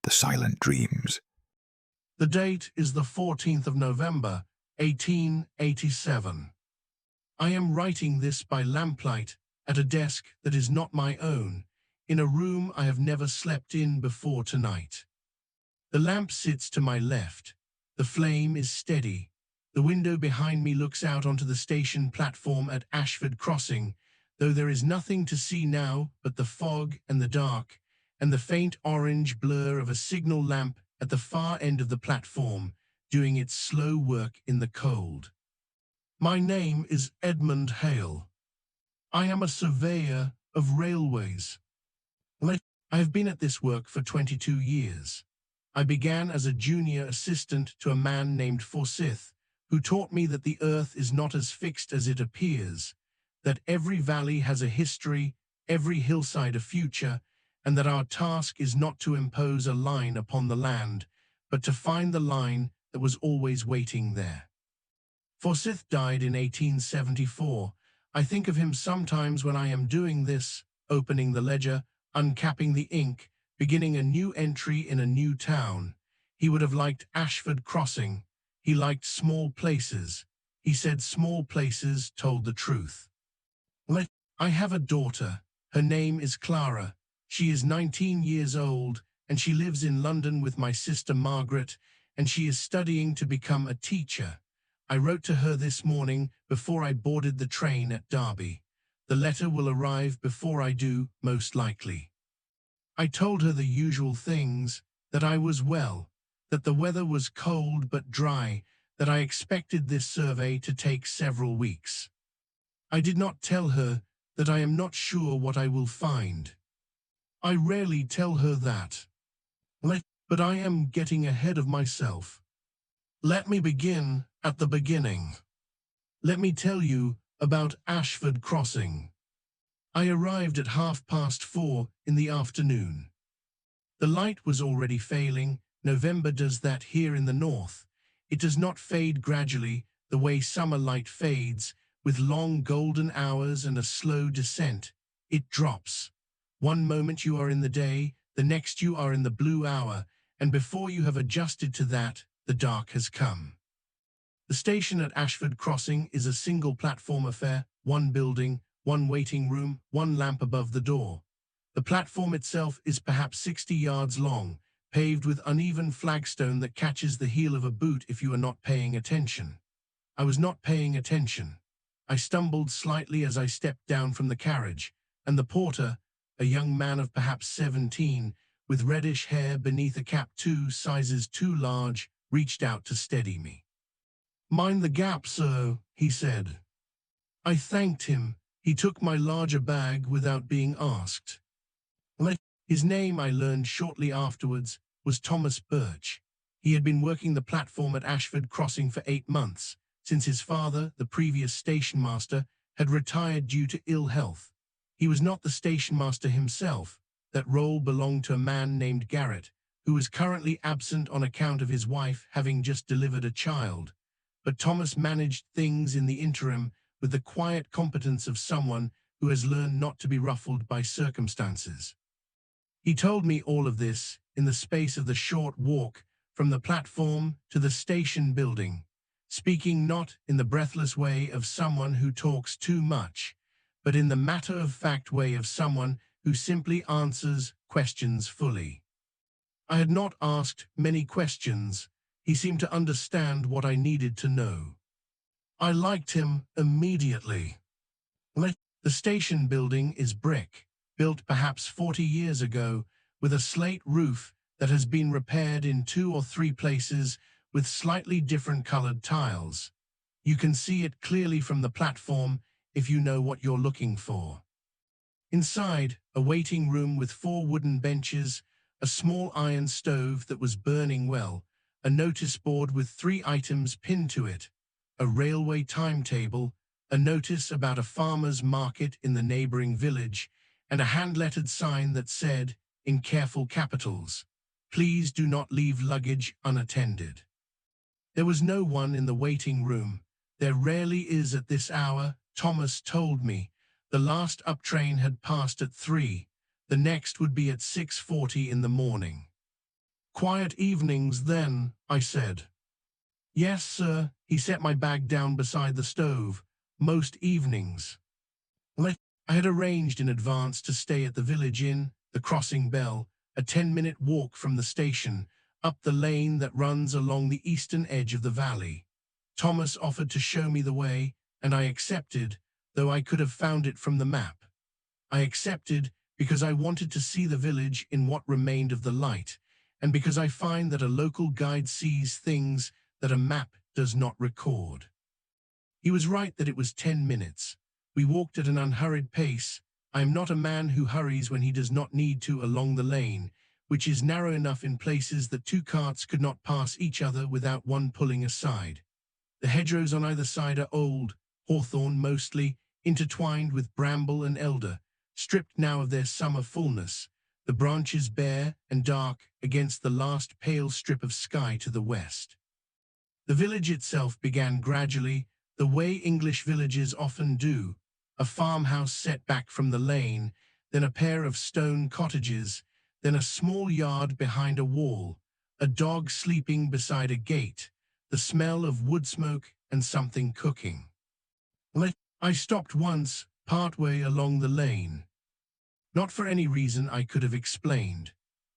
the silent dreams. The date is the 14th of November, 1887. I am writing this by lamplight at a desk that is not my own, in a room I have never slept in before tonight. The lamp sits to my left. The flame is steady. The window behind me looks out onto the station platform at Ashford Crossing, though there is nothing to see now but the fog and the dark, and the faint orange blur of a signal lamp at the far end of the platform, doing its slow work in the cold. My name is Edmund Hale. I am a surveyor of railways. I have been at this work for 22 years. I began as a junior assistant to a man named Forsyth, who taught me that the earth is not as fixed as it appears, that every valley has a history, every hillside a future, and that our task is not to impose a line upon the land, but to find the line that was always waiting there. Forsyth died in 1874. I think of him sometimes when I am doing this, opening the ledger, uncapping the ink, beginning a new entry in a new town. He would have liked Ashford Crossing. He liked small places. He said small places told the truth. I have a daughter. Her name is Clara. She is 19 years old, and she lives in London with my sister Margaret, and she is studying to become a teacher. I wrote to her this morning before I boarded the train at Derby. The letter will arrive before I do, most likely. I told her the usual things, that I was well, that the weather was cold but dry, that I expected this survey to take several weeks. I did not tell her that I am not sure what I will find. I rarely tell her that. But I am getting ahead of myself. Let me begin at the beginning. Let me tell you about Ashford Crossing. I arrived at 4:30 in the afternoon. The light was already failing. November does that here in the north. It does not fade gradually the way summer light fades, with long golden hours and a slow descent. It drops. One moment you are in the day, the next you are in the blue hour, and before you have adjusted to that, the dark has come. The station at Ashford Crossing is a single platform affair, one building, one waiting room, one lamp above the door. The platform itself is perhaps 60 yards long, paved with uneven flagstone that catches the heel of a boot if you are not paying attention. I was not paying attention. I stumbled slightly as I stepped down from the carriage, and the porter, a young man of perhaps 17, with reddish hair beneath a cap 2 sizes too large, reached out to steady me. "Mind the gap, sir," he said. I thanked him. He took my larger bag without being asked. His name, I learned shortly afterwards, was Thomas Birch. He had been working the platform at Ashford Crossing for 8 months, since his father, the previous station master, had retired due to ill health. He was not the station master himself. That role belonged to a man named Garrett, who was currently absent on account of his wife having just delivered a child. But Thomas managed things in the interim with the quiet competence of someone who has learned not to be ruffled by circumstances. He told me all of this in the space of the short walk from the platform to the station building, speaking not in the breathless way of someone who talks too much, but in the matter-of-fact way of someone who simply answers questions fully. I had not asked many questions. He seemed to understand what I needed to know. I liked him immediately. The station building is brick, built perhaps 40 years ago, with a slate roof that has been repaired in 2 or 3 places with slightly different colored tiles. You can see it clearly from the platform if you know what you're looking for. Inside, a waiting room with 4 wooden benches, a small iron stove that was burning well, a notice board with 3 items pinned to it, a railway timetable, a notice about a farmer's market in the neighboring village, and a hand-lettered sign that said, in careful capitals, "Please do not leave luggage unattended." There was no one in the waiting room. There rarely is at this hour, Thomas told me. The last up train had passed at 3. The next would be at 6:40 in the morning. Quiet evenings then, I said. Yes, sir, he set my bag down beside the stove. Most evenings. I had arranged in advance to stay at the village inn, the Crossing Bell, a 10-minute walk from the station, up the lane that runs along the eastern edge of the valley. Thomas offered to show me the way, and I accepted, though I could have found it from the map. I accepted because I wanted to see the village in what remained of the light, and because I find that a local guide sees things that a map does not record. He was right that it was 10 minutes. We walked at an unhurried pace. I am not a man who hurries when he does not need to along the lane, which is narrow enough in places that two carts could not pass each other without one pulling aside. The hedgerows on either side are old, hawthorn mostly, intertwined with bramble and elder, stripped now of their summer fullness, the branches bare and dark against the last pale strip of sky to the west. The village itself began gradually, the way English villages often do, a farmhouse set back from the lane, then a pair of stone cottages, then a small yard behind a wall, a dog sleeping beside a gate, the smell of wood smoke and something cooking. I stopped once, partway along the lane. Not for any reason I could have explained.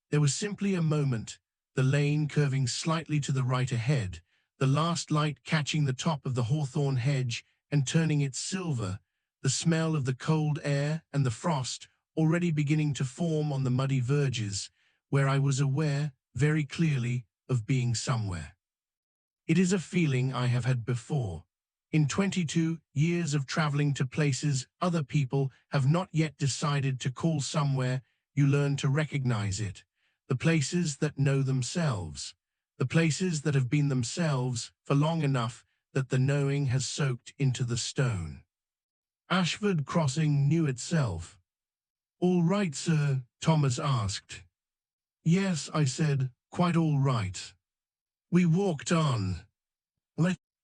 There was simply a moment, the lane curving slightly to the right ahead, the last light catching the top of the hawthorn hedge and turning it silver, the smell of the cold air and the frost already beginning to form on the muddy verges, where I was aware, very clearly, of being somewhere. It is a feeling I have had before. In 22 years of traveling to places other people have not yet decided to call somewhere, you learn to recognize it. The places that know themselves. The places that have been themselves for long enough that the knowing has soaked into the stone. Ashford Crossing knew itself. "All right, sir?" Thomas asked. "Yes," I said, "quite all right." We walked on.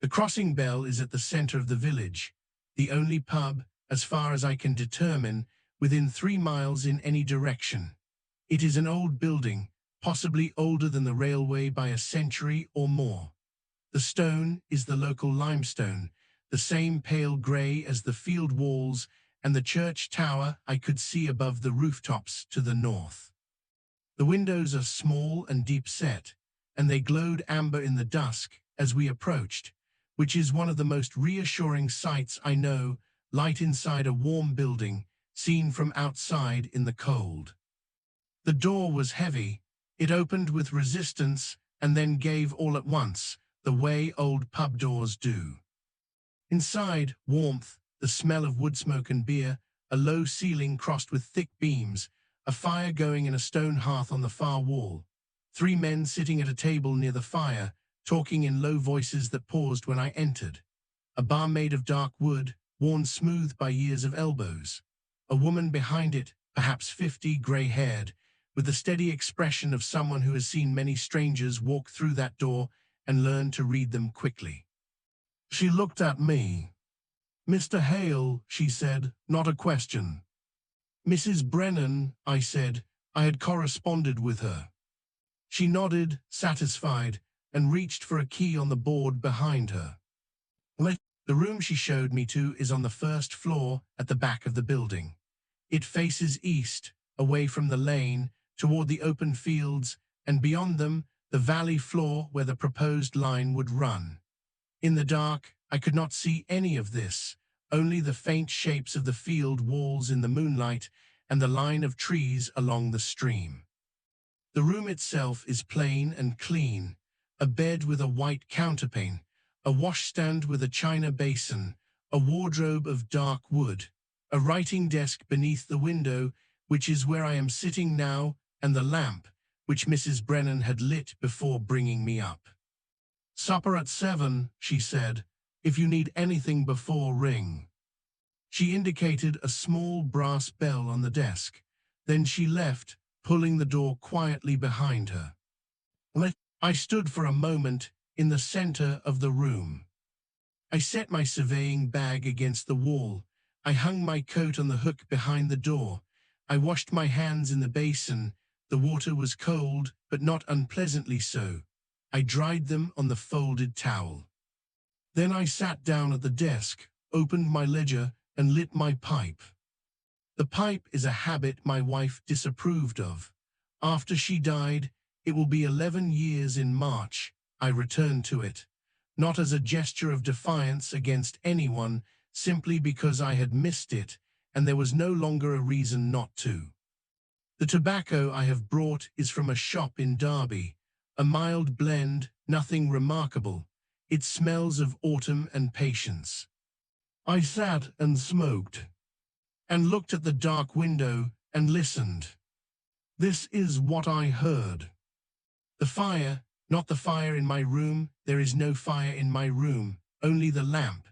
The Crossing Bell is at the centre of the village, the only pub, as far as I can determine, within 3 miles in any direction. It is an old building, possibly older than the railway by a century or more. The stone is the local limestone, the same pale grey as the field walls and the church tower I could see above the rooftops to the north. The windows are small and deep set, and they glowed amber in the dusk as we approached, which is one of the most reassuring sights I know, light inside a warm building, seen from outside in the cold. The door was heavy. It opened with resistance and then gave all at once, the way old pub doors do. Inside, warmth, the smell of wood smoke and beer, a low ceiling crossed with thick beams, a fire going in a stone hearth on the far wall, 3 men sitting at a table near the fire, talking in low voices that paused when I entered. A bar made of dark wood, worn smooth by years of elbows. A woman behind it, perhaps 50, grey-haired, with the steady expression of someone who has seen many strangers walk through that door and learn to read them quickly. She looked at me. "Mr. Hale," she said, "not a question." "Mrs. Brennan," I said. I had corresponded with her. She nodded, satisfied, and reached for a key on the board behind her. The room she showed me to is on the first floor at the back of the building. It faces east, away from the lane, toward the open fields, and beyond them, the valley floor where the proposed line would run. In the dark, I could not see any of this, only the faint shapes of the field walls in the moonlight and the line of trees along the stream. The room itself is plain and clean, a bed with a white counterpane, a washstand with a china basin, a wardrobe of dark wood, a writing desk beneath the window, which is where I am sitting now, and the lamp, which Mrs. Brennan had lit before bringing me up. "Supper at 7, she said. "If you need anything before, ring." She indicated a small brass bell on the desk. Then she left, pulling the door quietly behind her. I stood for a moment in the center of the room. I set my surveying bag against the wall. I hung my coat on the hook behind the door. I washed my hands in the basin, The water was cold, but not unpleasantly so. I dried them on the folded towel. Then I sat down at the desk, opened my ledger, and lit my pipe. The pipe is a habit my wife disapproved of. After she died, it will be 11 years in March, I returned to it, not as a gesture of defiance against anyone, simply because I had missed it, and there was no longer a reason not to. The tobacco I have brought is from a shop in Derby, a mild blend, nothing remarkable. It smells of autumn and patience. I sat and smoked, and looked at the dark window and listened. This is what I heard. The fire, not the fire in my room, there is no fire in my room, only the lamp,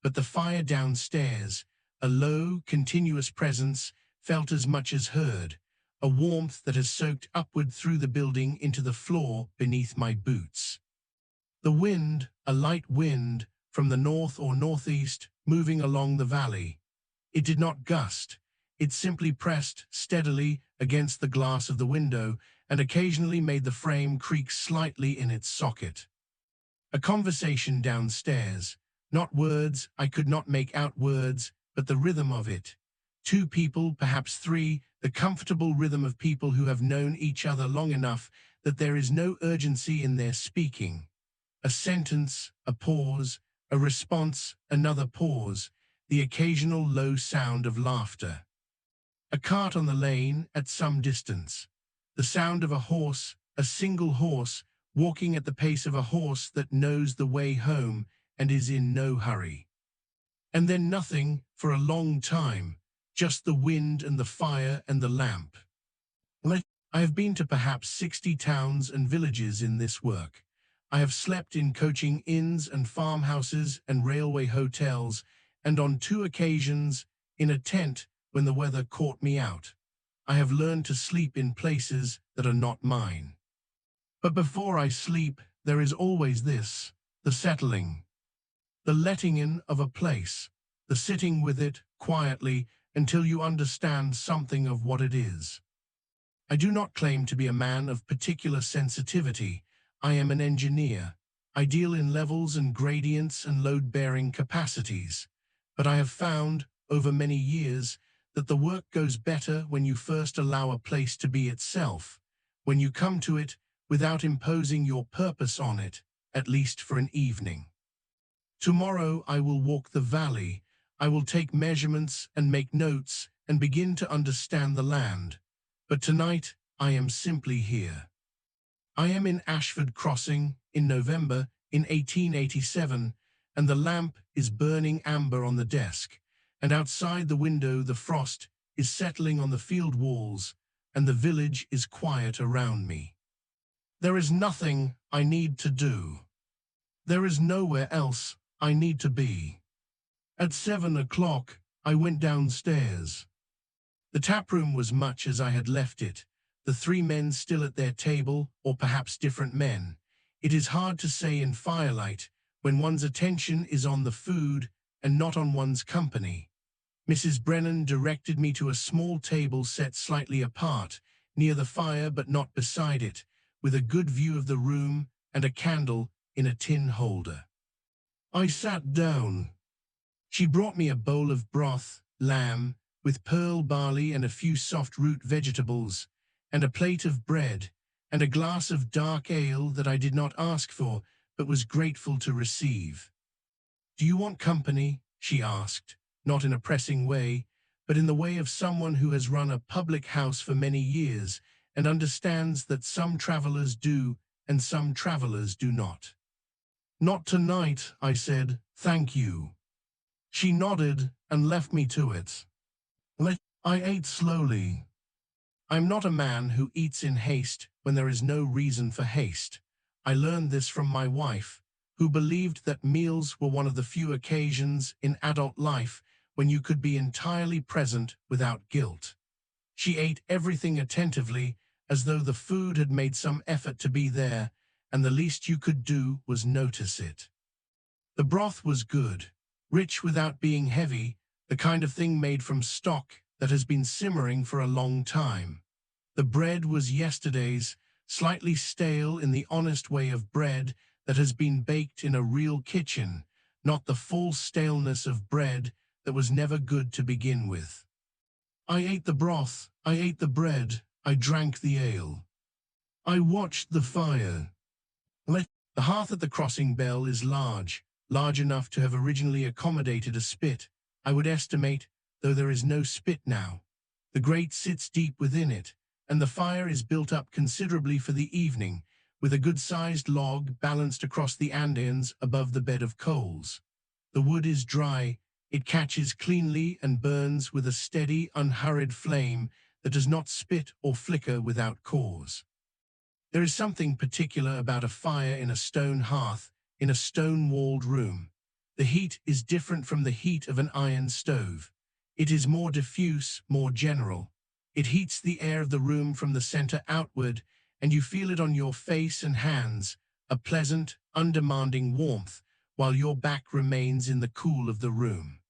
but the fire downstairs, a low, continuous presence, felt as much as heard, a warmth that has soaked upward through the building into the floor beneath my boots. The wind, a light wind, from the north or northeast, moving along the valley. It did not gust. It simply pressed steadily against the glass of the window and occasionally made the frame creak slightly in its socket. A conversation downstairs. Not words, I could not make out words, but the rhythm of it. Two people, perhaps three, the comfortable rhythm of people who have known each other long enough that there is no urgency in their speaking. A sentence, a pause, a response, another pause, the occasional low sound of laughter. A cart on the lane at some distance. The sound of a horse, a single horse, walking at the pace of a horse that knows the way home and is in no hurry. And then nothing for a long time, just the wind and the fire and the lamp. I have been to perhaps 60 towns and villages in this work. I have slept in coaching inns and farmhouses and railway hotels, and on 2 occasions in a tent when the weather caught me out. I have learned to sleep in places that are not mine. But before I sleep, there is always this, the settling, the letting in of a place, the sitting with it quietly until you understand something of what it is. I do not claim to be a man of particular sensitivity. I am an engineer. I deal in levels and gradients and load-bearing capacities. But I have found, over many years, that the work goes better when you first allow a place to be itself, when you come to it without imposing your purpose on it, at least for an evening. Tomorrow I will walk the valley. I will take measurements and make notes and begin to understand the land. But tonight I am simply here. I am in Ashford Crossing in November in 1887, and the lamp is burning amber on the desk, and outside the window the frost is settling on the field walls, and the village is quiet around me. There is nothing I need to do. There is nowhere else I need to be. At 7 o'clock, I went downstairs. The taproom was much as I had left it, the 3 men still at their table, or perhaps different men. It is hard to say in firelight when one's attention is on the food and not on one's company. Mrs. Brennan directed me to a small table set slightly apart, near the fire but not beside it, with a good view of the room and a candle in a tin holder. I sat down. She brought me a bowl of broth, lamb, with pearl barley and a few soft root vegetables, and a plate of bread, and a glass of dark ale that I did not ask for, but was grateful to receive. "Do you want company?" she asked, not in a pressing way, but in the way of someone who has run a public house for many years and understands that some travelers do and some travelers do not. "Not tonight," I said, "thank you." She nodded and left me to it. I ate slowly. I'm not a man who eats in haste when there is no reason for haste. I learned this from my wife, who believed that meals were one of the few occasions in adult life when you could be entirely present without guilt. She ate everything attentively, as though the food had made some effort to be there, and the least you could do was notice it. The broth was good, rich without being heavy, the kind of thing made from stock that has been simmering for a long time. The bread was yesterday's, slightly stale in the honest way of bread that has been baked in a real kitchen, not the false staleness of bread that was never good to begin with. I ate the broth, I ate the bread, I drank the ale. I watched the fire. The hearth at the crossing bell is large enough to have originally accommodated a spit, I would estimate, though there is no spit now. The grate sits deep within it, and the fire is built up considerably for the evening, with a good-sized log balanced across the andirons above the bed of coals. The wood is dry, it catches cleanly and burns with a steady, unhurried flame that does not spit or flicker without cause. There is something particular about a fire in a stone hearth, in a stone-walled room. The heat is different from the heat of an iron stove. It is more diffuse, more general. It heats the air of the room from the center outward, and you feel it on your face and hands, a pleasant, undemanding warmth, while your back remains in the cool of the room.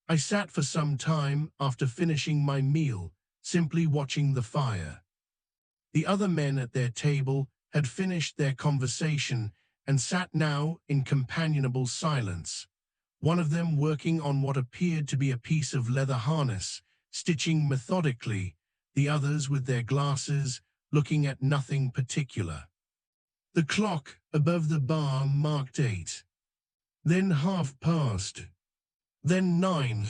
I sat for some time after finishing my meal, simply watching the fire. The other men at their table had finished their conversation and sat now in companionable silence, one of them working on what appeared to be a piece of leather harness, stitching methodically, the others with their glasses, looking at nothing particular. The clock above the bar marked 8, then past, then 9.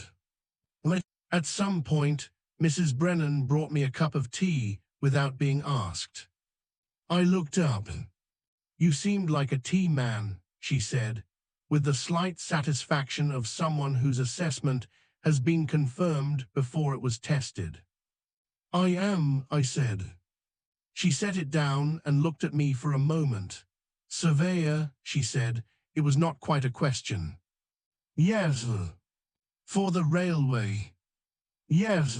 At some point, Mrs. Brennan brought me a cup of tea without being asked. I looked up. "You seemed like a tea man," she said, with the slight satisfaction of someone whose assessment has been confirmed before it was tested. "I am," I said. She set it down and looked at me for a moment. "Surveyor," she said. It was not quite a question. "Yes, for the railway." "Yes."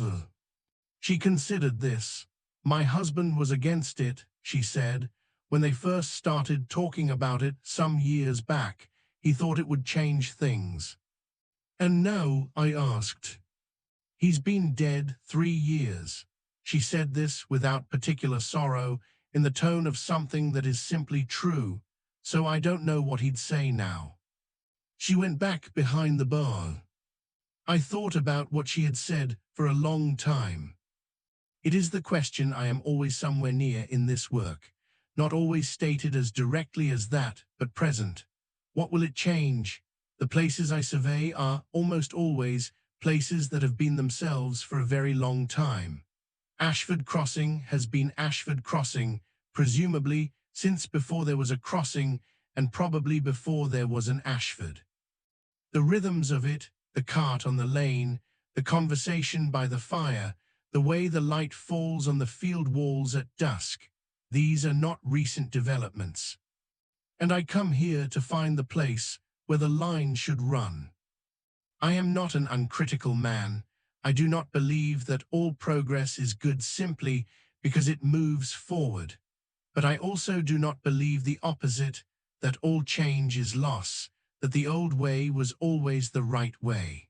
She considered this. "My husband was against it," she said. "When they first started talking about it some years back, he thought it would change things." "And now?" I asked. "He's been dead 3 years." She said this without particular sorrow, in the tone of something that is simply true, so I don't know what he'd say now. She went back behind the bar. I thought about what she had said for a long time. It is the question I am always somewhere near in this work, not always stated as directly as that, but present. What will it change? The places I survey are, almost always, places that have been themselves for a very long time. Ashford Crossing has been Ashford Crossing, presumably since before there was a crossing and probably before there was an Ashford. The rhythms of it, the cart on the lane, the conversation by the fire, the way the light falls on the field walls at dusk, these are not recent developments. And I come here to find the place where the line should run. I am not an uncritical man. I do not believe that all progress is good simply because it moves forward. But I also do not believe the opposite, that all change is loss, that the old way was always the right way.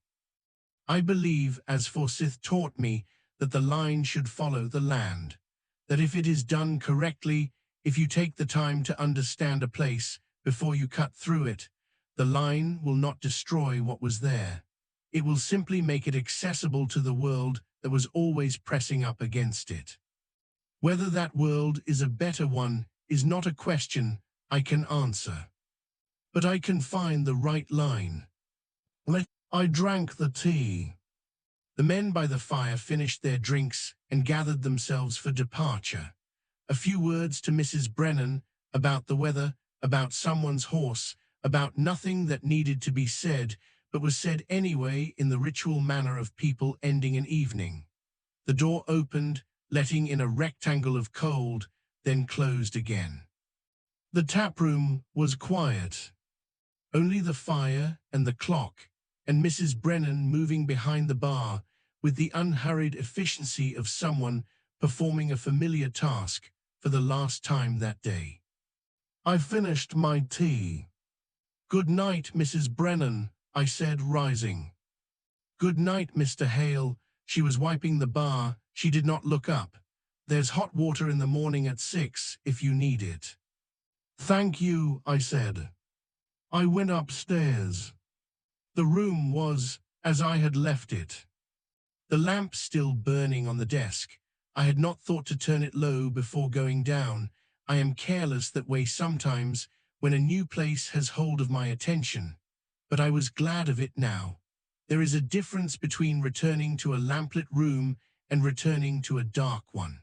I believe, as Forsyth taught me, that the line should follow the land, that if it is done correctly, if you take the time to understand a place before you cut through it, the line will not destroy what was there. It will simply make it accessible to the world that was always pressing up against it. Whether that world is a better one is not a question I can answer. But I can find the right line. I drank the tea. The men by the fire finished their drinks and gathered themselves for departure. A few words to Mrs. Brennan about the weather, about someone's horse, about nothing that needed to be said, but was said anyway in the ritual manner of people ending an evening. The door opened, letting in a rectangle of cold, then closed again. The taproom was quiet. Only the fire and the clock, and Mrs. Brennan moving behind the bar with the unhurried efficiency of someone performing a familiar task for the last time that day. I finished my tea. "Good night, Mrs. Brennan," I said, rising. "Good night, Mr. Hale." She was wiping the bar. She did not look up. There's hot water in the morning at 6 if you need it. Thank you, I said. I went upstairs. The room was as I had left it. The lamp still burning on the desk. I had not thought to turn it low before going down. I am careless that way sometimes when a new place has hold of my attention, but I was glad of it now. There is a difference between returning to a lamplit room and returning to a dark one.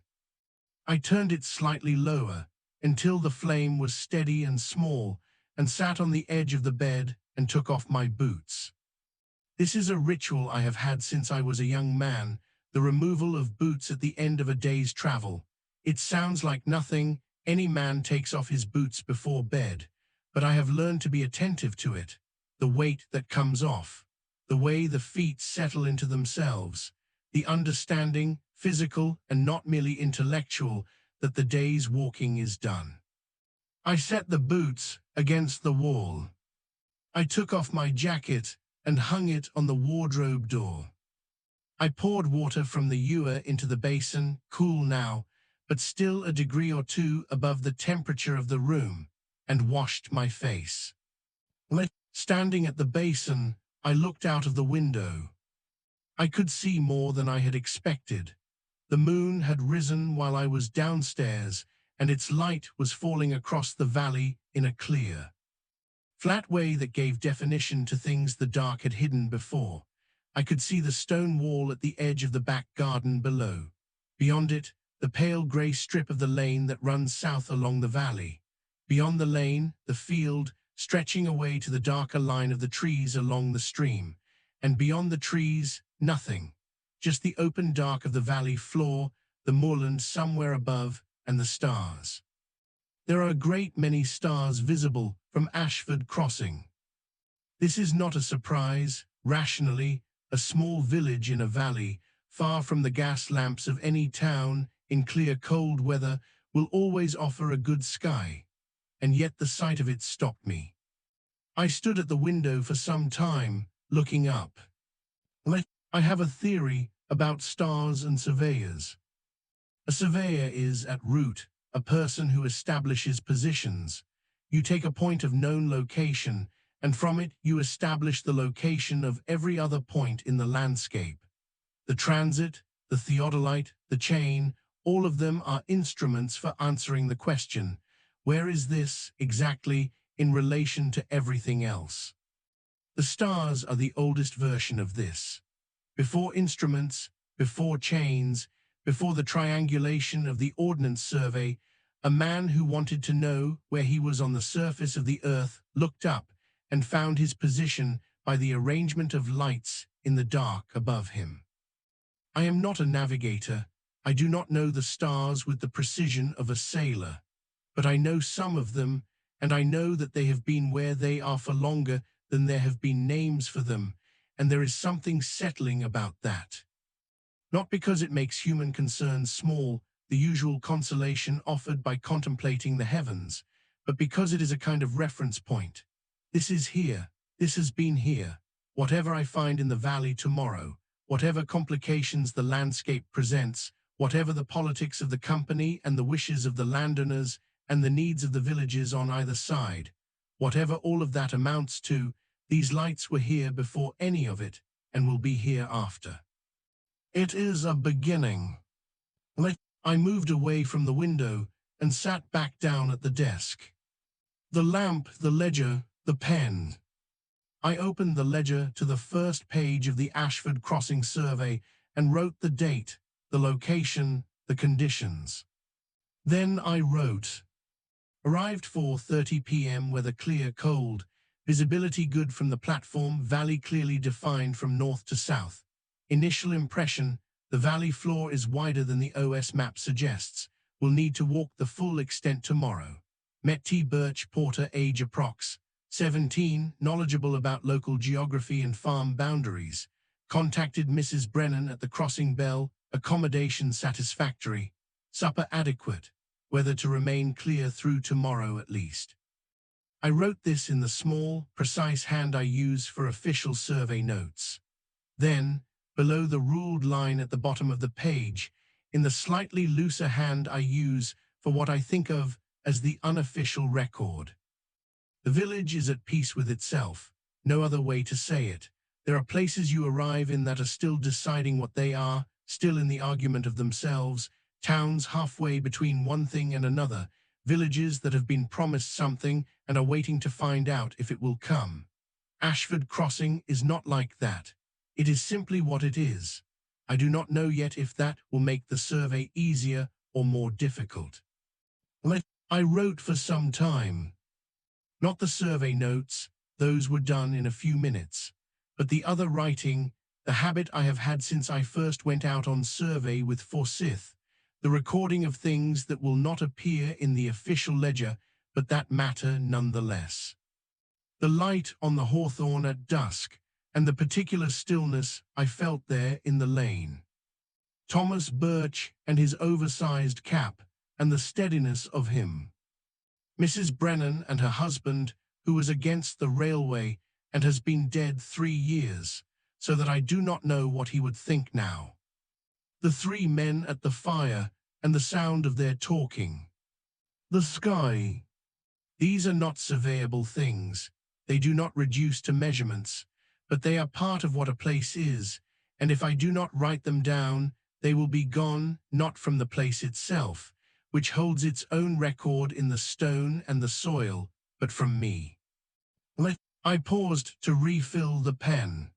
I turned it slightly lower until the flame was steady and small, and sat on the edge of the bed and took off my boots. This is a ritual I have had since I was a young man, the removal of boots at the end of a day's travel. It sounds like nothing. Any man takes off his boots before bed, but I have learned to be attentive to it, the weight that comes off, the way the feet settle into themselves, the understanding, physical and not merely intellectual, that the day's walking is done. I set the boots against the wall. I took off my jacket and hung it on the wardrobe door. I poured water from the ewer into the basin, cool now, but still a degree or two above the temperature of the room, and washed my face. Standing at the basin, I looked out of the window. I could see more than I had expected. The moon had risen while I was downstairs, and its light was falling across the valley in a clear, flat way that gave definition to things the dark had hidden before. I could see the stone wall at the edge of the back garden below. Beyond it, the pale grey strip of the lane that runs south along the valley. Beyond the lane, the field, stretching away to the darker line of the trees along the stream. And beyond the trees, nothing. Just the open dark of the valley floor, the moorland somewhere above, and the stars. There are a great many stars visible from Ashford Crossing. This is not a surprise. Rationally, a small village in a valley, far from the gas lamps of any town, in clear cold weather, will always offer a good sky. And yet the sight of it stopped me. I stood at the window for some time, looking up. I have a theory about stars and surveyors. A surveyor is, at root, a person who establishes positions. You take a point of known location, and from it you establish the location of every other point in the landscape. The transit, the theodolite, the chain, all of them are instruments for answering the question, where is this, exactly, in relation to everything else? The stars are the oldest version of this. Before instruments, before chains, before the triangulation of the Ordnance Survey, a man who wanted to know where he was on the surface of the earth looked up and found his position by the arrangement of lights in the dark above him. I am not a navigator. I do not know the stars with the precision of a sailor, but I know some of them, and I know that they have been where they are for longer than there have been names for them, and there is something settling about that. Not because it makes human concerns small, the usual consolation offered by contemplating the heavens, but because it is a kind of reference point. This is here, this has been here. Whatever I find in the valley tomorrow, whatever complications the landscape presents, whatever the politics of the company and the wishes of the landowners and the needs of the villages on either side, whatever all of that amounts to, these lights were here before any of it and will be here after. It is a beginning. I moved away from the window and sat back down at the desk. The lamp, the ledger, the pen. I opened the ledger to the first page of the Ashford Crossing survey and wrote the date, the location, the conditions. Then I wrote, arrived 4:30 p.m. weather clear cold, visibility good from the platform, valley clearly defined from north to south. Initial impression, the valley floor is wider than the OS map suggests. Will need to walk the full extent tomorrow. Met T. Birch Porter, age approx. 17, knowledgeable about local geography and farm boundaries. Contacted Mrs. Brennan at the crossing bell, accommodation satisfactory. Supper adequate, weather to remain clear through tomorrow at least. I wrote this in the small, precise hand I use for official survey notes. Then, below the ruled line at the bottom of the page, in the slightly looser hand I use for what I think of as the unofficial record. The village is at peace with itself, no other way to say it. There are places you arrive in that are still deciding what they are, still in the argument of themselves, towns halfway between one thing and another, villages that have been promised something and are waiting to find out if it will come. Ashford Crossing is not like that. It is simply what it is. I do not know yet if that will make the survey easier or more difficult. I wrote for some time. Not the survey notes, those were done in a few minutes, but the other writing, the habit I have had since I first went out on survey with Forsyth, the recording of things that will not appear in the official ledger, but that matter nonetheless. The light on the hawthorn at dusk, and the particular stillness I felt there in the lane. Thomas Birch and his oversized cap, and the steadiness of him. Mrs. Brennan and her husband, who was against the railway and has been dead 3 years, so that I do not know what he would think now. The 3 men at the fire and the sound of their talking. The sky. These are not surveyable things. They do not reduce to measurements, but they are part of what a place is, and if I do not write them down, they will be gone, not from the place itself, which holds its own record in the stone and the soil, but from me. I paused to refill the pen.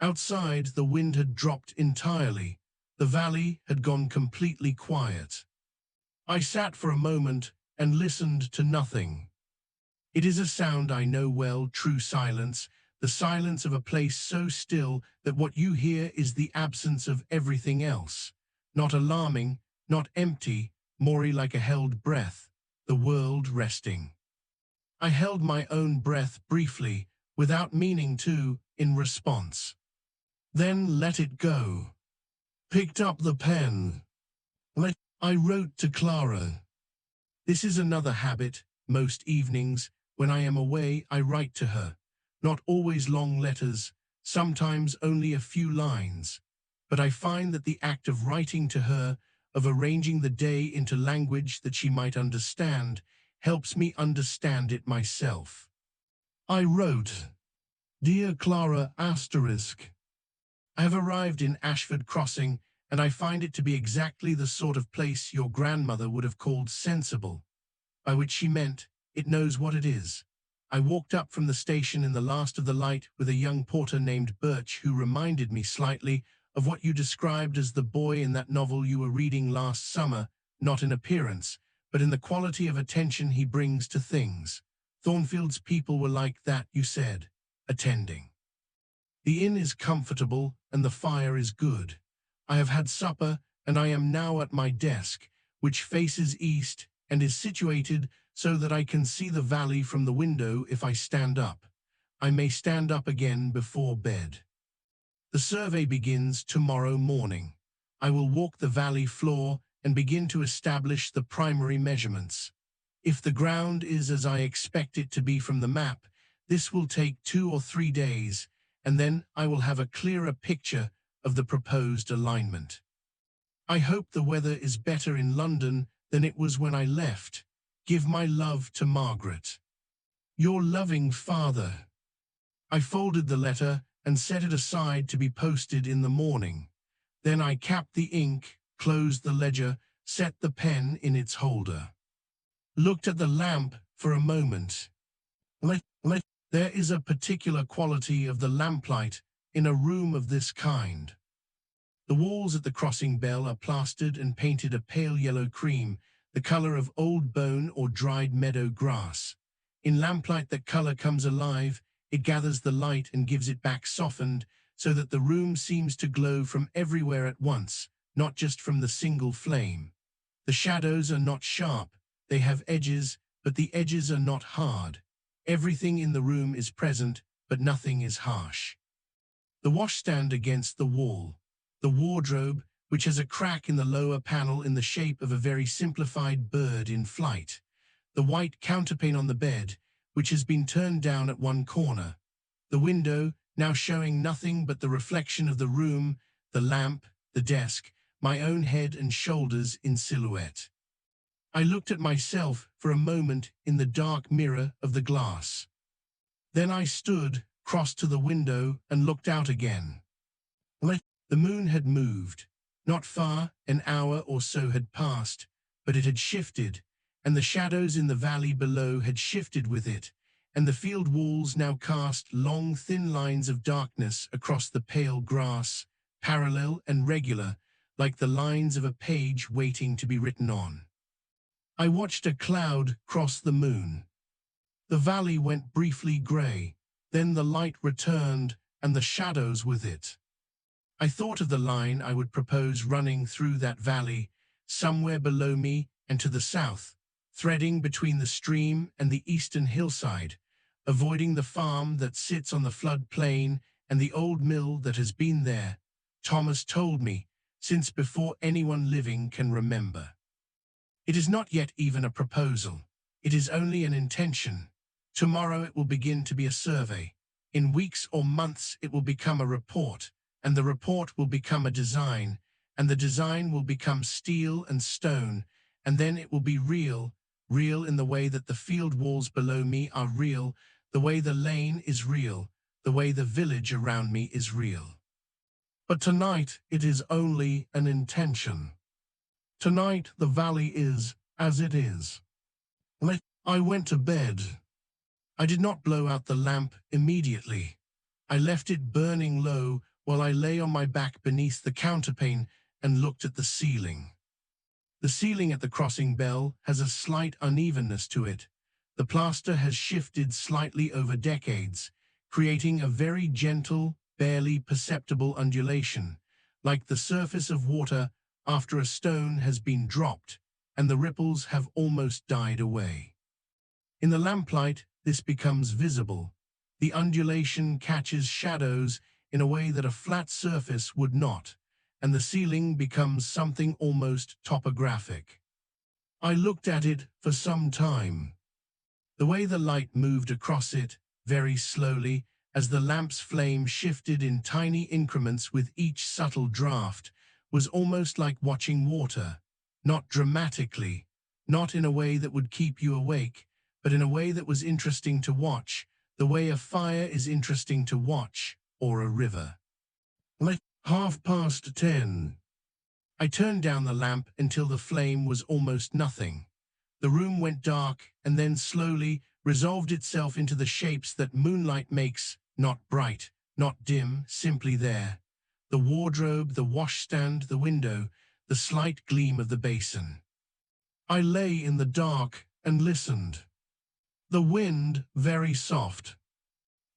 Outside, the wind had dropped entirely. The valley had gone completely quiet. I sat for a moment and listened to nothing. It is a sound I know well, true silence, the silence of a place so still that what you hear is the absence of everything else. Not alarming, not empty, more like a held breath, the world resting. I held my own breath briefly, without meaning to, in response. Then let it go. Picked up the pen. I wrote to Clara. This is another habit. Most evenings, when I am away, I write to her. Not always long letters, sometimes only a few lines. But I find that the act of writing to her, of arranging the day into language that she might understand, helps me understand it myself. I wrote, Dear Clara asterisk. I have arrived in Ashford Crossing, and I find it to be exactly the sort of place your grandmother would have called sensible, by which she meant it knows what it is. I walked up from the station in the last of the light with a young porter named Birch who reminded me slightly of what you described as the boy in that novel you were reading last summer, not in appearance, but in the quality of attention he brings to things. Thornfield's people were like that, you said, attending. The inn is comfortable and the fire is good. I have had supper and I am now at my desk, which faces east and is situated so that I can see the valley from the window if I stand up. I may stand up again before bed. The survey begins tomorrow morning. I will walk the valley floor and begin to establish the primary measurements. If the ground is as I expect it to be from the map, this will take 2 or 3 days, and then I will have a clearer picture of the proposed alignment. I hope the weather is better in London than it was when I left. Give my love to Margaret. Your loving father. I folded the letter and set it aside to be posted in the morning. Then I capped the ink, closed the ledger, set the pen in its holder. Looked at the lamp for a moment. There is a particular quality of the lamplight in a room of this kind. The walls at the crossing bell are plastered and painted a pale yellow cream, the color of old bone or dried meadow grass. In lamplight that color comes alive, it gathers the light and gives it back softened, so that the room seems to glow from everywhere at once, not just from the single flame. The shadows are not sharp, they have edges, but the edges are not hard. Everything in the room is present, but nothing is harsh. The washstand against the wall. The wardrobe, which has a crack in the lower panel in the shape of a very simplified bird in flight. The white counterpane on the bed, which has been turned down at one corner. The window, now showing nothing but the reflection of the room, the lamp, the desk, my own head and shoulders in silhouette. I looked at myself for a moment in the dark mirror of the glass. Then I stood, crossed to the window, and looked out again. The moon had moved. Not far, an hour or so had passed, but it had shifted, and the shadows in the valley below had shifted with it, and the field walls now cast long, thin lines of darkness across the pale grass, parallel and regular, like the lines of a page waiting to be written on. I watched a cloud cross the moon. The valley went briefly grey, then the light returned, and the shadows with it. I thought of the line I would propose running through that valley, somewhere below me and to the south, threading between the stream and the eastern hillside, avoiding the farm that sits on the flood plain and the old mill that has been there, Thomas told me, since before anyone living can remember. It is not yet even a proposal. It is only an intention. Tomorrow it will begin to be a survey. In weeks or months it will become a report, and the report will become a design, and the design will become steel and stone, and then it will be real, real in the way that the field walls below me are real, the way the lane is real, the way the village around me is real. But tonight it is only an intention. Tonight the valley is as it is. I went to bed. I did not blow out the lamp immediately. I left it burning low while I lay on my back beneath the counterpane and looked at the ceiling. The ceiling at the crossing bell has a slight unevenness to it. The plaster has shifted slightly over decades, creating a very gentle, barely perceptible undulation, like the surface of water after a stone has been dropped, and the ripples have almost died away. In the lamplight, this becomes visible. The undulation catches shadows in a way that a flat surface would not, and the ceiling becomes something almost topographic. I looked at it for some time. The way the light moved across it, very slowly, as the lamp's flame shifted in tiny increments with each subtle draft, was almost like watching water, not dramatically, not in a way that would keep you awake, but in a way that was interesting to watch, the way a fire is interesting to watch, or a river. 10:30. I turned down the lamp until the flame was almost nothing. The room went dark and then slowly resolved itself into the shapes that moonlight makes, not bright, not dim, simply there. The wardrobe, the washstand, the window, the slight gleam of the basin. I lay in the dark and listened. The wind very soft.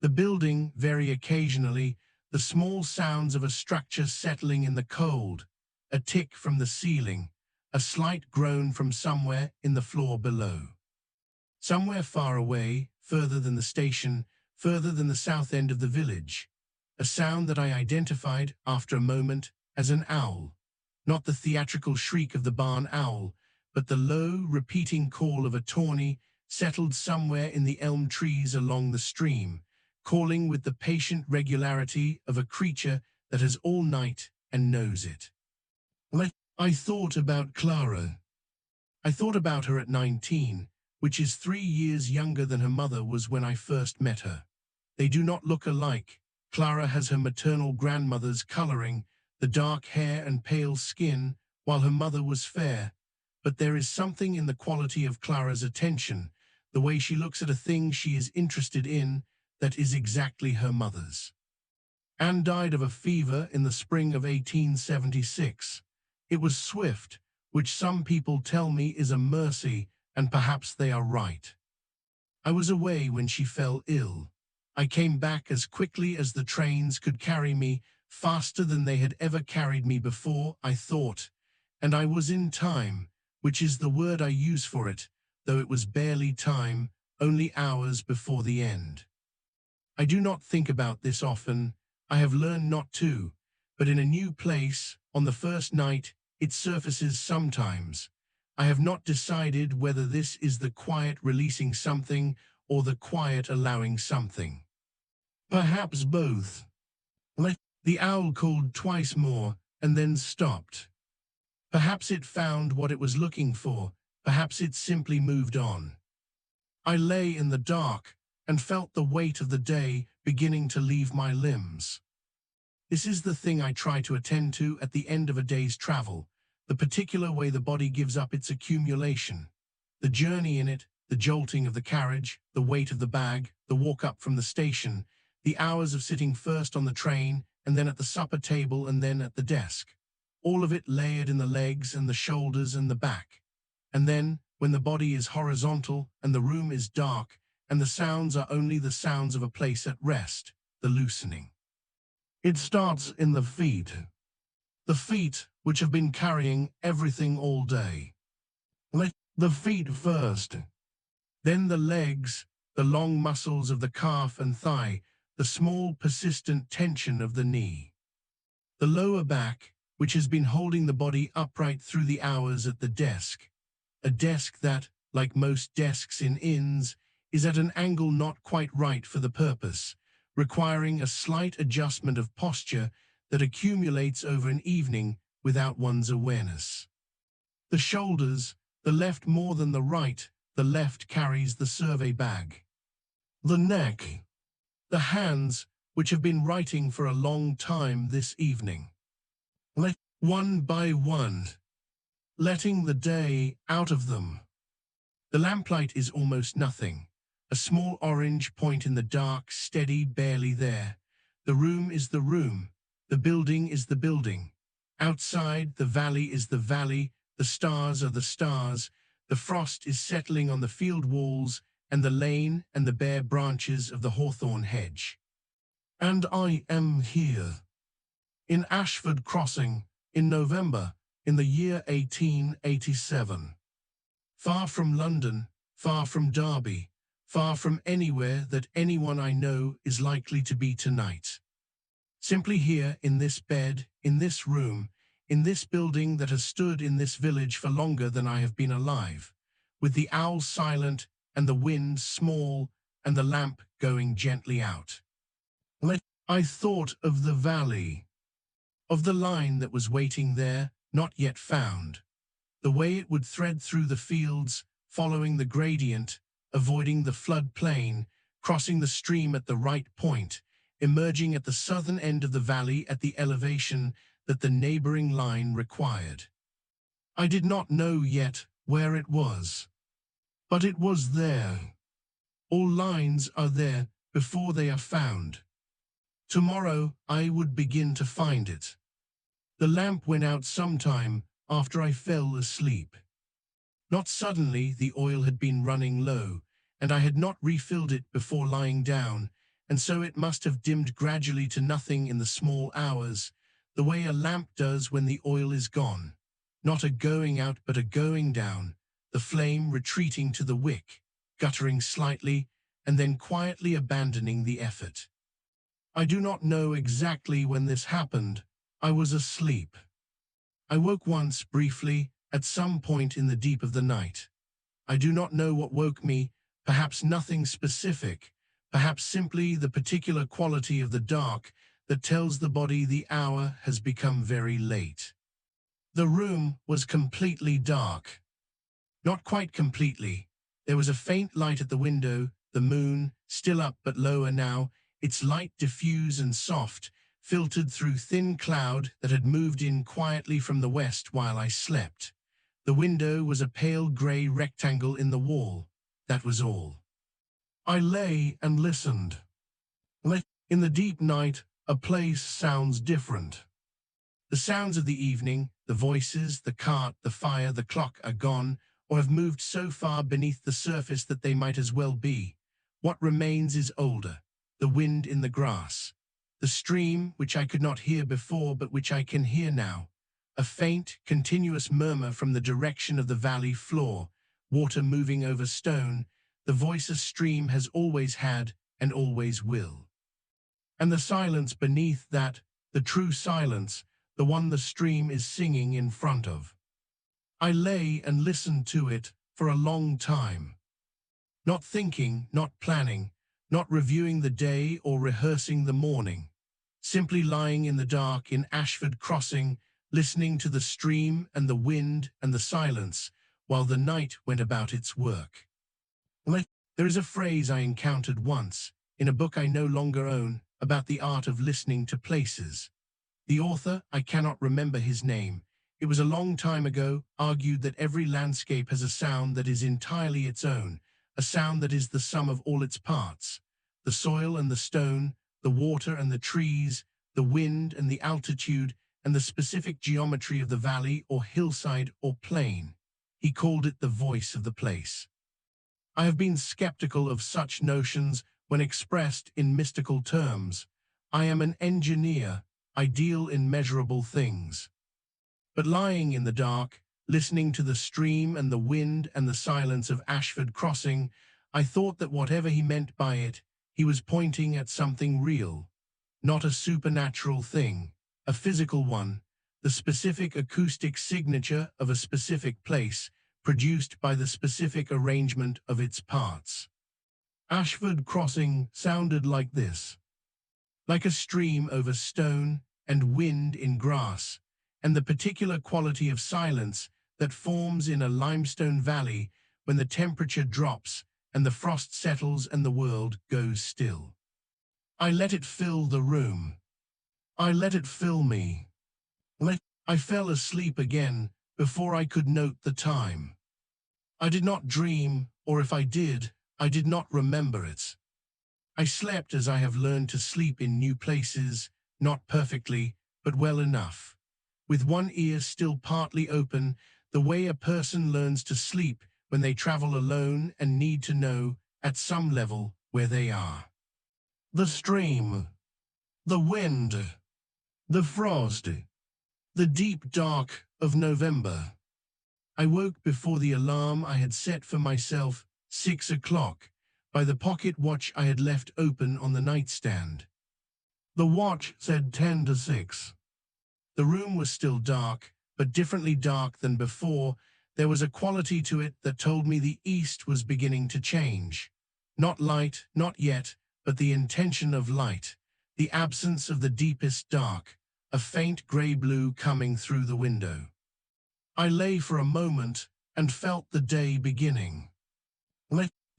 The building very occasionally, the small sounds of a structure settling in the cold, a tick from the ceiling, a slight groan from somewhere in the floor below. Somewhere far away, further than the station, further than the south end of the village, a sound that I identified after a moment as an owl, not the theatrical shriek of the barn owl, but the low, repeating call of a tawny settled somewhere in the elm trees along the stream, calling with the patient regularity of a creature that has all night and knows it. I thought about Clara. I thought about her at 19, which is 3 years younger than her mother was when I first met her. They do not look alike. Clara has her maternal grandmother's coloring, the dark hair and pale skin, while her mother was fair. But there is something in the quality of Clara's attention, the way she looks at a thing she is interested in, that is exactly her mother's. Anne died of a fever in the spring of 1876. It was swift, which some people tell me is a mercy, and perhaps they are right. I was away when she fell ill. I came back as quickly as the trains could carry me, faster than they had ever carried me before, I thought, and I was in time, which is the word I use for it, though it was barely time, only hours before the end. I do not think about this often. I have learned not to, but in a new place, on the first night, it surfaces sometimes. I have not decided whether this is the quiet releasing something or the quiet allowing something. Perhaps both. The owl called twice more and then stopped. Perhaps it found what it was looking for, perhaps it simply moved on. I lay in the dark and felt the weight of the day beginning to leave my limbs. This is the thing I try to attend to at the end of a day's travel, the particular way the body gives up its accumulation. The journey in it, the jolting of the carriage, the weight of the bag, the walk up from the station, the hours of sitting first on the train and then at the supper table and then at the desk. All of it layered in the legs and the shoulders and the back. And then, when the body is horizontal and the room is dark and the sounds are only the sounds of a place at rest, the loosening. It starts in the feet. The feet which have been carrying everything all day. Let the feet first. Then the legs, the long muscles of the calf and thigh, the small persistent tension of the knee. The lower back, which has been holding the body upright through the hours at the desk. A desk that, like most desks in inns, is at an angle not quite right for the purpose, requiring a slight adjustment of posture that accumulates over an evening without one's awareness. The shoulders, the left more than the right, the left carries the survey bag. The neck, the hands, which have been writing for a long time this evening. Let one by one, letting the day out of them. The lamplight is almost nothing, a small orange point in the dark, steady, barely there. The room is the room, the building is the building. Outside, the valley is the valley, the stars are the stars, the frost is settling on the field walls and the lane and the bare branches of the hawthorn hedge. And I am here, in Ashford Crossing, in November, in the year 1887. Far from London, far from Derby, far from anywhere that anyone I know is likely to be tonight. Simply here in this bed, in this room, in this building that has stood in this village for longer than I have been alive, with the owl silent and the wind small and the lamp going gently out. I thought of the valley, of the line that was waiting there, not yet found, the way it would thread through the fields, following the gradient, avoiding the flood plain, crossing the stream at the right point, emerging at the southern end of the valley at the elevation that the neighboring line required. I did not know yet where it was, but it was there. All lines are there before they are found. Tomorrow I would begin to find it. The lamp went out sometime after I fell asleep. Not suddenly, the oil had been running low, and I had not refilled it before lying down, and so it must have dimmed gradually to nothing in the small hours, the way a lamp does when the oil is gone. Not a going out but a going down, the flame retreating to the wick, guttering slightly, and then quietly abandoning the effort. I do not know exactly when this happened. I was asleep. I woke once, briefly, at some point in the deep of the night. I do not know what woke me, perhaps nothing specific, perhaps simply the particular quality of the dark that tells the body the hour has become very late. The room was completely dark. Not quite completely. There was a faint light at the window, the moon, still up but lower now, its light diffuse and soft, filtered through thin cloud that had moved in quietly from the west while I slept. The window was a pale grey rectangle in the wall. That was all. I lay and listened. In the deep night, a place sounds different. The sounds of the evening, the voices, the cart, the fire, the clock are gone, or have moved so far beneath the surface that they might as well be. What remains is older, the wind in the grass, the stream which I could not hear before but which I can hear now, a faint, continuous murmur from the direction of the valley floor, water moving over stone, the voice a stream has always had and always will. And the silence beneath that, the true silence, the one the stream is singing in front of. I lay and listened to it for a long time. Not thinking, not planning, not reviewing the day or rehearsing the morning. Simply lying in the dark in Ashford Crossing, listening to the stream and the wind and the silence while the night went about its work. There is a phrase I encountered once in a book I no longer own about the art of listening to places. The author, I cannot remember his name, it was a long time ago, argued that every landscape has a sound that is entirely its own, a sound that is the sum of all its parts. The soil and the stone, the water and the trees, the wind and the altitude, and the specific geometry of the valley or hillside or plain. He called it the voice of the place. I have been skeptical of such notions when expressed in mystical terms. I am an engineer. I deal in measurable things. But lying in the dark, listening to the stream and the wind and the silence of Ashford Crossing, I thought that whatever he meant by it, he was pointing at something real, not a supernatural thing, a physical one, the specific acoustic signature of a specific place, produced by the specific arrangement of its parts. Ashford Crossing sounded like this, like a stream over stone and wind in grass, and the particular quality of silence that forms in a limestone valley when the temperature drops and the frost settles and the world goes still. I let it fill the room. I let it fill me. I fell asleep again before I could note the time. I did not dream, or if I did not remember it. I slept as I have learned to sleep in new places, not perfectly, but well enough, with one ear still partly open, the way a person learns to sleep when they travel alone and need to know, at some level, where they are. The stream, the wind, the frost, the deep dark of November. I woke before the alarm I had set for myself, 6 o'clock, by the pocket watch I had left open on the nightstand. The watch said 10 to 6. The room was still dark, but differently dark than before. There was a quality to it that told me the east was beginning to change. Not light, not yet, but the intention of light, the absence of the deepest dark, a faint grey-blue coming through the window. I lay for a moment and felt the day beginning.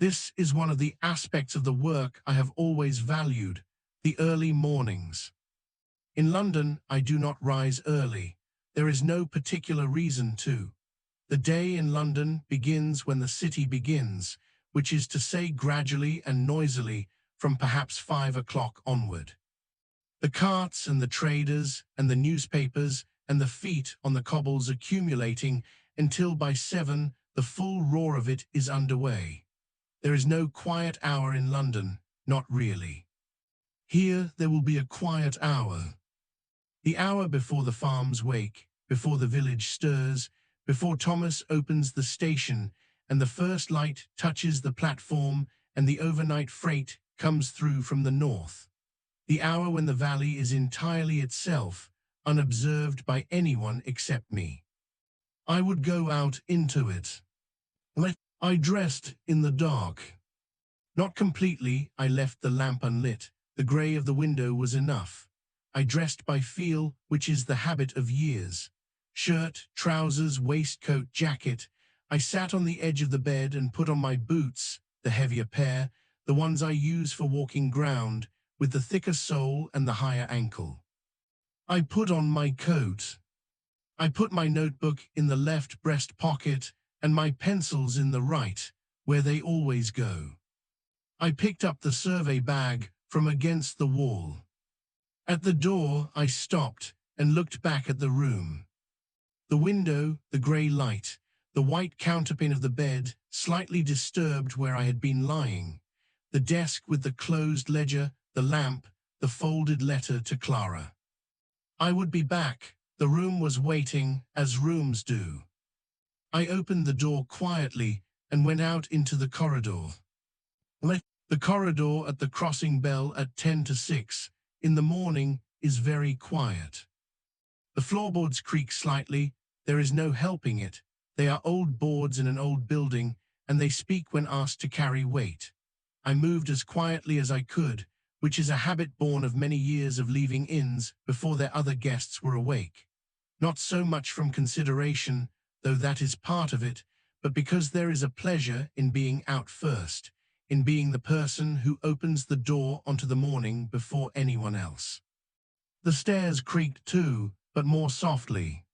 This is one of the aspects of the work I have always valued, the early mornings. In London, I do not rise early. There is no particular reason to. The day in London begins when the city begins, which is to say gradually and noisily from perhaps 5 o'clock onward. The carts and the traders and the newspapers and the feet on the cobbles accumulating until by 7 the full roar of it is underway. There is no quiet hour in London, not really. Here there will be a quiet hour. The hour before the farms wake, before the village stirs, before Thomas opens the station and the first light touches the platform and the overnight freight comes through from the north. The hour when the valley is entirely itself, unobserved by anyone except me. I would go out into it. I dressed in the dark. Not completely, I left the lamp unlit. The grey of the window was enough. I dressed by feel, which is the habit of years. Shirt, trousers, waistcoat, jacket. I sat on the edge of the bed and put on my boots, the heavier pair, the ones I use for walking ground, with the thicker sole and the higher ankle. I put on my coat. I put my notebook in the left breast pocket and my pencils in the right, where they always go. I picked up the survey bag from against the wall. At the door, I stopped and looked back at the room. The window, the grey light, the white counterpane of the bed, slightly disturbed where I had been lying, the desk with the closed ledger, the lamp, the folded letter to Clara. I would be back. The room was waiting, as rooms do. I opened the door quietly and went out into the corridor. The corridor at the crossing bell at 10 to 6 in the morning is very quiet. The floorboards creak slightly. There is no helping it. They are old boards in an old building, and they speak when asked to carry weight. I moved as quietly as I could, which is a habit born of many years of leaving inns before their other guests were awake. not so much from consideration, though that is part of it, but because there is a pleasure in being out first, in being the person who opens the door onto the morning before anyone else. The stairs creaked too, but more softly.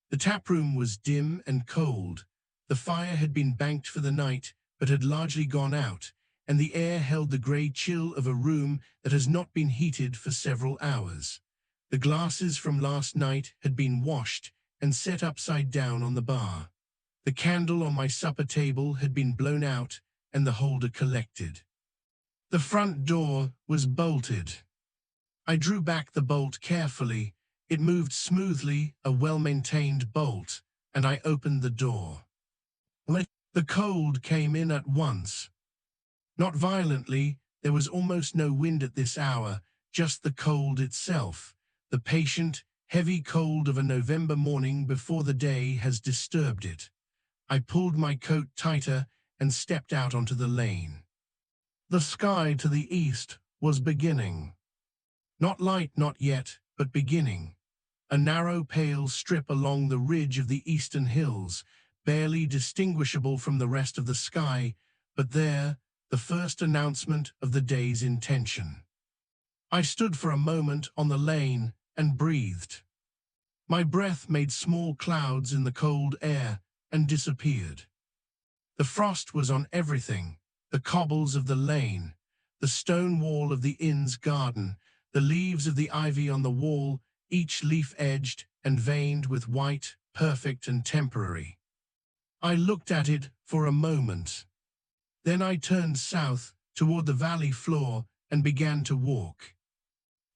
The taproom was dim and cold. The fire had been banked for the night, but had largely gone out, and the air held the grey chill of a room that has not been heated for several hours. The glasses from last night had been washed and set upside down on the bar. The candle on my supper table had been blown out and the holder collected. The front door was bolted. I drew back the bolt carefully. It moved smoothly, a well-maintained bolt, and I opened the door. The cold came in at once. Not violently, there was almost no wind at this hour, just the cold itself, the patient, heavy cold of a November morning before the day has disturbed it. I pulled my coat tighter and stepped out onto the lane. The sky to the east was beginning. Not light, not yet, but beginning. A narrow pale strip along the ridge of the eastern hills, barely distinguishable from the rest of the sky, but there, the first announcement of the day's intention. I stood for a moment on the lane and breathed. My breath made small clouds in the cold air and disappeared. The frost was on everything, the cobbles of the lane, the stone wall of the inn's garden, the leaves of the ivy on the wall, each leaf edged and veined with white, perfect and temporary. I looked at it for a moment. Then I turned south toward the valley floor and began to walk.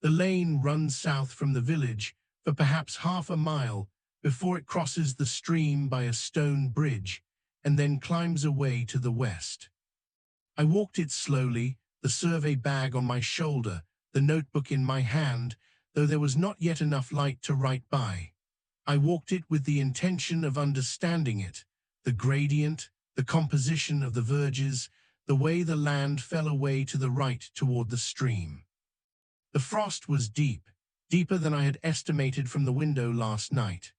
The lane runs south from the village for perhaps half a mile before it crosses the stream by a stone bridge and then climbs away to the west. I walked it slowly, the survey bag on my shoulder, the notebook in my hand, though there was not yet enough light to write by. I walked it with the intention of understanding it, the gradient, the composition of the verges, the way the land fell away to the right toward the stream. The frost was deep, deeper than I had estimated from the window last night.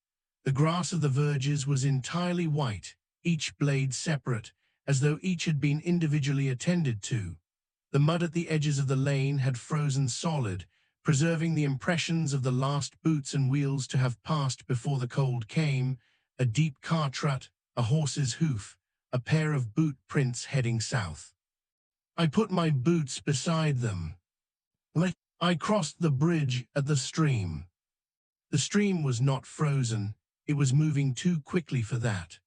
The grass of the verges was entirely white, each blade separate, as though each had been individually attended to. The mud at the edges of the lane had frozen solid, preserving the impressions of the last boots and wheels to have passed before the cold came, a deep car trut, a horse's hoof, a pair of boot prints heading south. I put my boots beside them. I crossed the bridge at the stream. The stream was not frozen, it was moving too quickly for that.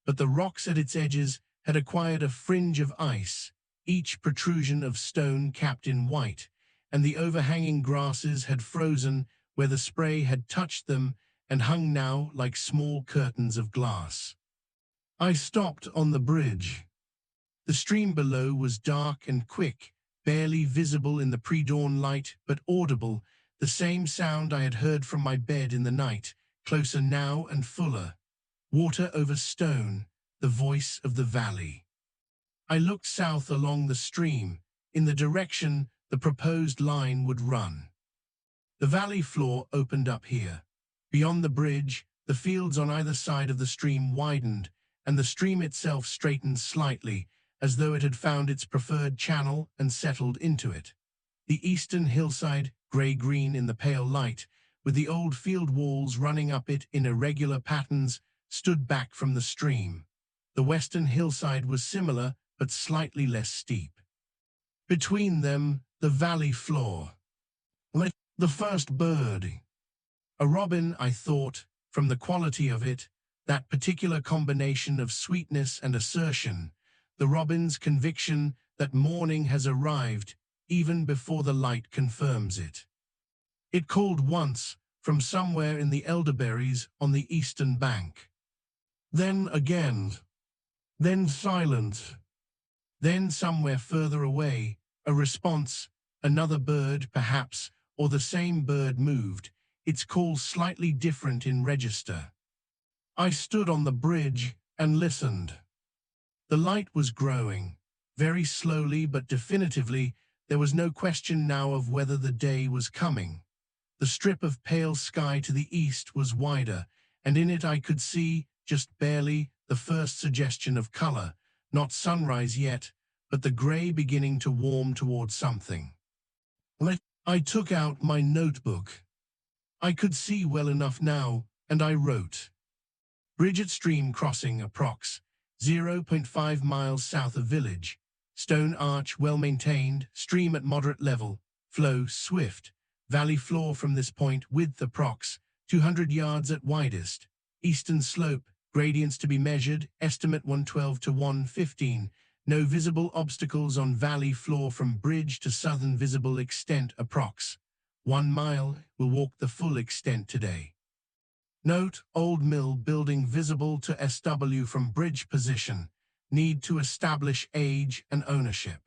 But the rocks at its edges had acquired a fringe of ice, each protrusion of stone capped in white, and the overhanging grasses had frozen where the spray had touched them and hung now like small curtains of glass. I stopped on the bridge. The stream below was dark and quick, barely visible in the pre-dawn light, but audible, the same sound I had heard from my bed in the night, closer now and fuller. Water over stone, the voice of the valley. I looked south along the stream, in the direction the proposed line would run. The valley floor opened up here. Beyond the bridge, the fields on either side of the stream widened, and the stream itself straightened slightly, as though it had found its preferred channel and settled into it. The eastern hillside, grey-green in the pale light, with the old field walls running up it in irregular patterns, stood back from the stream. The western hillside was similar, but slightly less steep. Between them, the valley floor. The first bird. A robin, I thought, from the quality of it, that particular combination of sweetness and assertion, the robin's conviction that morning has arrived even before the light confirms it. It called once from somewhere in the elderberries on the eastern bank. Then again. Then silence. Then somewhere further away, a response, another bird perhaps, or the same bird moved, its call slightly different in register. I stood on the bridge and listened. The light was growing, very slowly but definitively. There was no question now of whether the day was coming. The strip of pale sky to the east was wider, and in it I could see, just barely, the first suggestion of colour, not sunrise yet, but the grey beginning to warm towards something. I took out my notebook. I could see well enough now, and I wrote. Bridge at stream crossing approx. 0.5 miles south of village. Stone arch well maintained, stream at moderate level, flow swift. Valley floor from this point, width approx. 200 yards at widest. Eastern slope, gradients to be measured, estimate 112 to 115. No visible obstacles on valley floor from bridge to southern visible extent approx. 1 mile, will walk the full extent today. Note, old mill building visible to SW from bridge position. Need to establish age and ownership.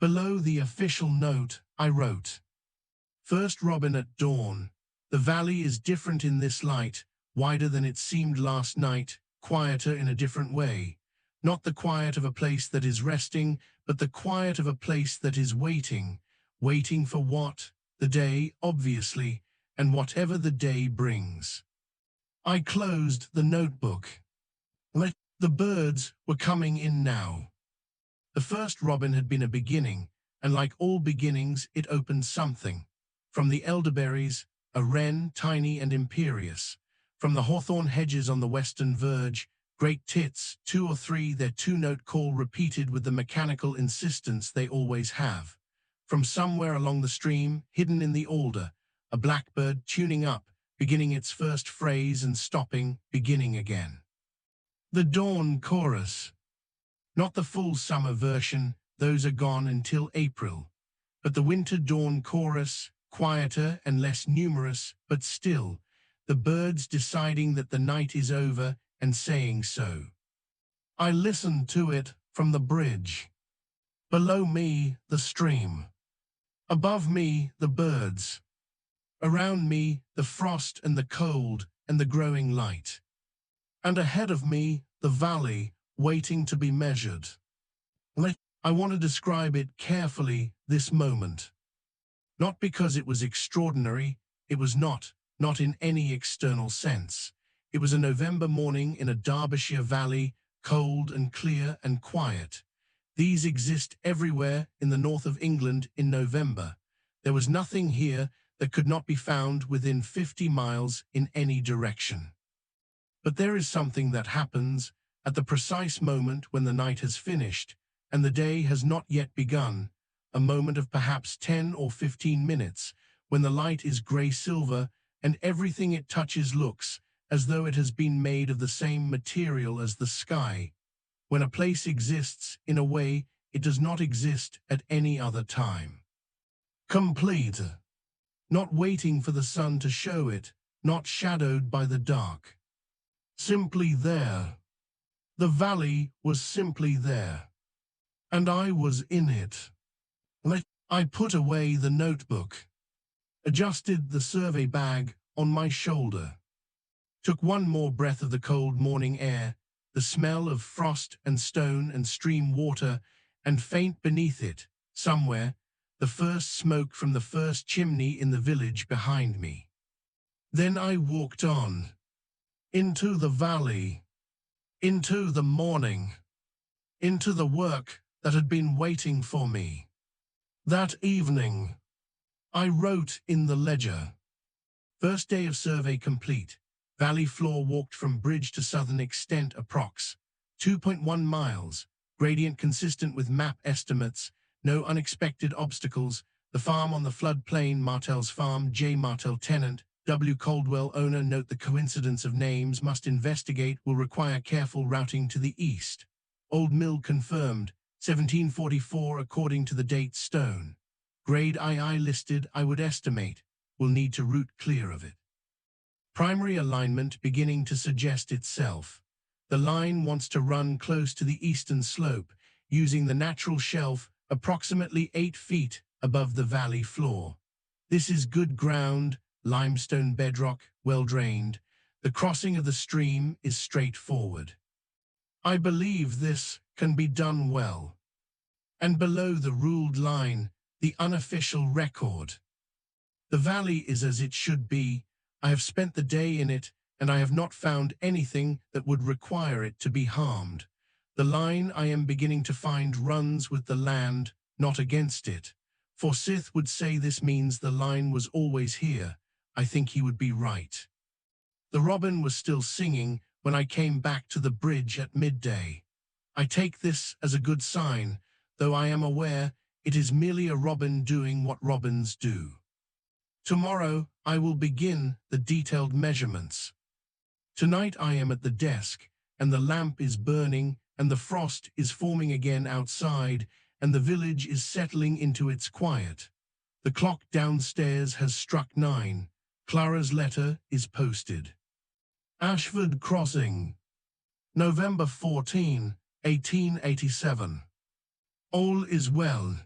Below the official note, I wrote. First robin at dawn. The valley is different in this light, wider than it seemed last night, quieter in a different way. Not the quiet of a place that is resting, but the quiet of a place that is waiting. Waiting for what? The day, obviously, and whatever the day brings. I closed the notebook. The birds were coming in now. The first robin had been a beginning, and like all beginnings, it opened something. From the elderberries, a wren, tiny and imperious. From the hawthorn hedges on the western verge, great tits, 2 or 3, their 2-note call repeated with the mechanical insistence they always have. From somewhere along the stream, hidden in the alder, a blackbird tuning up, beginning its first phrase and stopping, beginning again. The dawn chorus. Not the full summer version, those are gone until April. But the winter dawn chorus, quieter and less numerous, but still, the birds deciding that the night is over and saying so. I listened to it from the bridge. Below me, the stream. Above me, the birds. Around me, the frost and the cold and the growing light. And ahead of me, the valley, waiting to be measured. I want to describe it carefully, this moment. Not because it was extraordinary, it was not in any external sense. It was a November morning in a Derbyshire valley, cold and clear and quiet. These exist everywhere in the north of England in November. There was nothing here that could not be found within 50 miles in any direction. But there is something that happens at the precise moment when the night has finished and the day has not yet begun, a moment of perhaps 10 or 15 minutes, when the light is grey-silver and everything it touches looks as though it has been made of the same material as the sky, when a place exists in a way it does not exist at any other time. Complete. Not waiting for the sun to show it, not shadowed by the dark. Simply there. The valley was simply there. And I was in it. I put away the notebook, adjusted the survey bag on my shoulder, took one more breath of the cold morning air, the smell of frost and stone and stream water, and faint beneath it, somewhere, the first smoke from the first chimney in the village behind me. Then I walked on, into the valley, into the morning, into the work that had been waiting for me. That evening, I wrote in the ledger. First day of survey complete. Valley floor walked from bridge to southern extent approx. 2.1 miles. Gradient consistent with map estimates. No unexpected obstacles. The farm on the floodplain, Martell's farm, J. Martell tenant, W. Caldwell owner. Note the coincidence of names, must investigate, will require careful routing to the east. Old mill confirmed, 1744 according to the date stone. Grade II listed, I would estimate, will need to route clear of it. Primary alignment beginning to suggest itself. The line wants to run close to the eastern slope, using the natural shelf approximately 8 feet above the valley floor. This is good ground, limestone bedrock, well drained. The crossing of the stream is straightforward. I believe this can be done well. And below the ruled line, the unofficial record. The valley is as it should be. I have spent the day in it, and I have not found anything that would require it to be harmed. The line I am beginning to find runs with the land, not against it. Forsyth would say this means the line was always here. I think he would be right. The robin was still singing when I came back to the bridge at midday. I take this as a good sign, though I am aware it is merely a robin doing what robins do. Tomorrow I will begin the detailed measurements. Tonight I am at the desk, and the lamp is burning, and the frost is forming again outside, and the village is settling into its quiet. The clock downstairs has struck 9. Clara's letter is posted. Ashford Crossing, November 14, 1887. All is well.